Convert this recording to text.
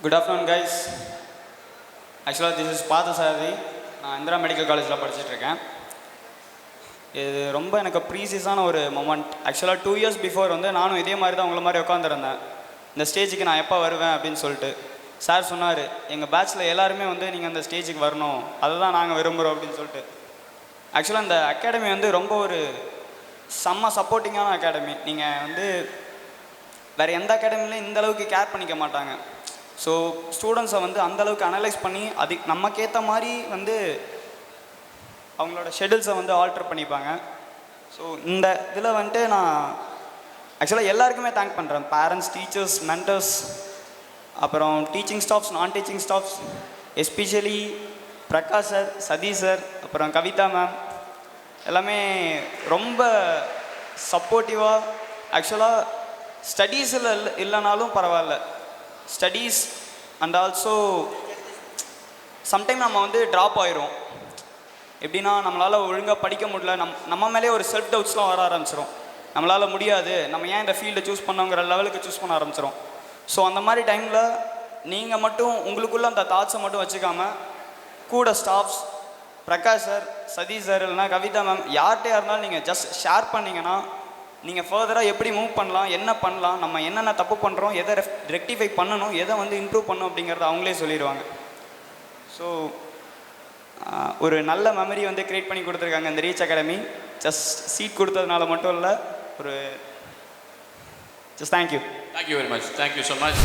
Good afternoon, guys. Actually, this is Pathasarathi. நான் Indira medical காலேஜில் படிச்சுட்ருக்கேன். இது ரொம்ப எனக்கு ப்ரீசியஸான ஒரு மொமெண்ட். ஆக்சுவலாக 2 years பிஃபோர் வந்து நானும் இதே மாதிரி தான் உங்களை மாதிரி உட்காந்துருந்தேன். இந்த ஸ்டேஜுக்கு நான் எப்போ வருவேன் அப்படின்னு சொல்லிட்டு சார் சொன்னார், எங்கள் பேட்சில் எல்லாருமே வந்து நீங்கள் அந்த ஸ்டேஜுக்கு வரணும், அதை தான் நாங்கள் விரும்புகிறோம் அப்படின்னு சொல்லிட்டு. ஆக்சுவலாக இந்த அகாடமி வந்து ரொம்ப ஒரு செம்ம சப்போர்ட்டிங்கான அகாடமி. நீங்கள் வந்து வேறு எந்த அகாடமிலையும் இந்த அளவுக்கு கேர் பண்ணிக்க மாட்டாங்க. ஸோ ஸ்டூடெண்ட்ஸை வந்து அந்தளவுக்கு அனலைஸ் பண்ணி அதுக்கு நமக்கேற்ற மாதிரி வந்து அவங்களோட ஷெடியூல்ஸை வந்து ஆல்டர் பண்ணிப்பாங்க. ஸோ இந்த இதில் வந்துட்டு நான் ஆக்சுவலாக எல்லாருக்குமே தேங்க் பண்ணுறேன். பேரண்ட்ஸ், டீச்சர்ஸ், மென்டர்ஸ், அப்புறம் டீச்சிங் ஸ்டாஃப்ஸ், நான் teaching staffs, especially Prakash sir, Sathish sir, அப்புறம் கவிதா மேம் எல்லாமே ரொம்ப சப்போர்ட்டிவாக. ஆக்சுவலாக ஸ்டடீஸில் இல்லைனாலும் பரவாயில்ல, ஸ்டடீஸ் அண்ட் ஆல்சோ சம்டைம் நம்ம வந்து ட்ராப் ஆயிரும். எப்படின்னா நம்மளால் ஒழுங்காக படிக்க முடியல, நம்ம மேலே ஒரு செல்ஃப் டவுட்ஸ்லாம் வர ஆரம்பிச்சிடும். நம்மளால் முடியாது, நம்ம ஏன் இந்த ஃபீல்டை சூஸ் பண்ணோங்கிற லெவலுக்கு சூஸ் பண்ண ஆரம்பிச்சிடும். ஸோ அந்த மாதிரி டைமில் நீங்கள் மட்டும் உங்களுக்குள்ளே அந்த தாட்ஸை மட்டும் வச்சுக்காமல் கூட staffs, Prakash sir, Sathish sir, இல்லைனா கவிதா மேம், யார்கிட்டையாக இருந்தாலும் நீங்கள் ஜஸ்ட் ஷேர் பண்ணிங்கன்னா நீங்கள் ஃபர்தராக எப்படி மூவ் பண்ணலாம், என்ன பண்ணலாம், நம்ம என்னென்ன தப்பு பண்ணுறோம், எதை ரெக்டிஃபை பண்ணணும், எதை வந்து இம்ப்ரூவ் பண்ணணும் அப்படிங்கிறத அவங்களே சொல்லிடுவாங்க. ஸோ ஒரு நல்ல மெமரி வந்து க்ரியேட் பண்ணி கொடுத்துருக்காங்க இந்த ரீச் அகாடமி. ஜஸ்ட் சீட் கொடுத்ததுனால மட்டும் இல்லை, ஒரு just thank you. Thank you very much. Thank you so much.